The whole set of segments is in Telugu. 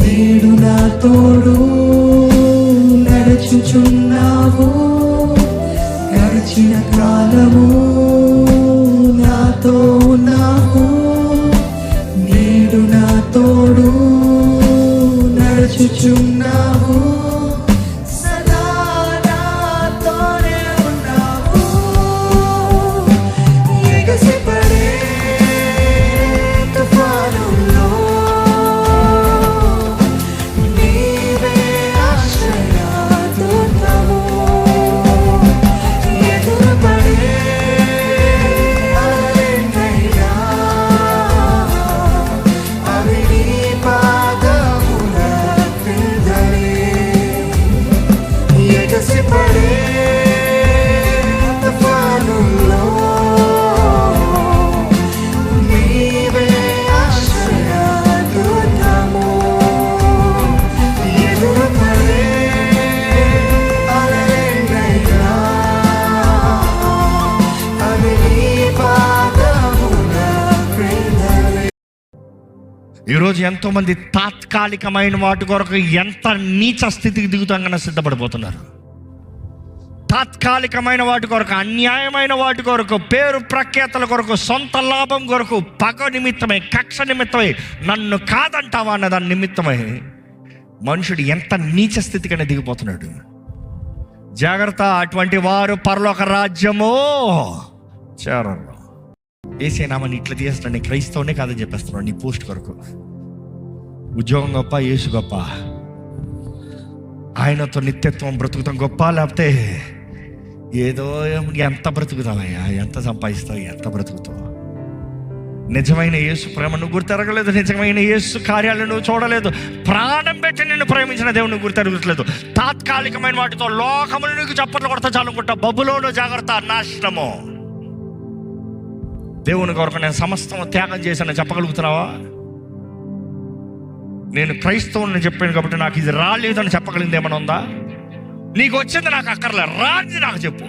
నేడు నా తోడు నడుచుచున్నావు, గడిచిన కాలము నాతో ఉన్నావు. నేడు నా తోడు నడుచుచున్నావు, సదా నాతోనే ఉన్నావు. ఎగసిపడే తుఫానుల్లో నీవే ఆశ్రయదుర్గము. ఎదురుపడే అలలెన్నైనా అవి నీ పాదముల క్రిందనే. ఎగసిపడే తుఫానుల్లో నీవే ఆశ్రయదుర్గము. ఎదురుపడే అలలెన్నైనా అవి నీ పాదముల క్రిందనే. ఈరోజు ఎంతోమంది తాత్కాలికమైన వాటి కొరకు ఎంత నీచ స్థితికి దిగుతాంగా సిద్ధపడిపోతున్నారు. తాత్కాలికమైన వాటి కొరకు, అన్యాయమైన వాటి కొరకు, పేరు ప్రఖ్యాతల కొరకు, సొంత లాభం కొరకు, పగ నిమిత్తమై, కక్ష నిమిత్తమై, నన్ను కాదంటావా అన్న దాని నిమిత్తమై మనుషుడు ఎంత నీచ స్థితికైనా దిగిపోతున్నాడు. జాగ్రత్త, అటువంటి వారు పరలోక రాజ్యము చేరరు. ఏసే నామని ఇట్లా తీస్తున్నాడు, నీ క్రైస్తవునే కాదని చెప్పేస్తున్నాడు. నీ పోస్ట్ కొరకు ఉద్యోగం గొప్ప, యేసు గొప్ప, ఆయనతో నిత్యత్వం బ్రతుకుతాం గొప్ప, లేకపోతే ఏదో ఎంత బ్రతుకుతావయ్యా, ఎంత సంపాదిస్తావు, ఎంత బ్రతుకుతావు? నిజమైన యేసు ప్రేమ నువ్వు గుర్తెరగలేదు, నిజమైన యేసు కార్యాలను నువ్వు చూడలేదు, ప్రాణం పెట్టి నిన్ను ప్రేమించిన దేవుడు నువ్వు గుర్తెరగట్లేదు. తాత్కాలికమైన వాటితో లోకములు నీకు చప్పట్లు కొడతా చాలుకుంటా. బబులోను జాగ్రత్త, నాశనము. దేవుని కొరకు నేను సమస్తం త్యాగం చేశానని చెప్పగలుగుతున్నావా? నేను క్రైస్తవుని చెప్పాను కాబట్టి నాకు ఇది రాలేదని చెప్పగలిగింది ఏమైనా ఉందా? నీకు వచ్చింది నాకు అక్కర్లే, రాని నాకు చెప్పు.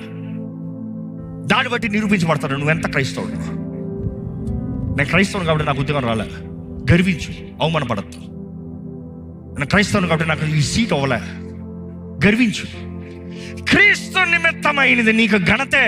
దాన్ని బట్టి నిరూపించబడతాడు నువ్వు ఎంత క్రైస్తవుడు. నేను క్రైస్తవుని కాబట్టి నాకు ఉద్యోగం రాలే, గర్వించు, అవమానపడద్దు. నేను క్రైస్తవుని కాబట్టి నాకు ఈ సీట్ అవ్వలే, గర్వించు. క్రీస్తు నిమిత్తమైనది నీకు ఘనతే.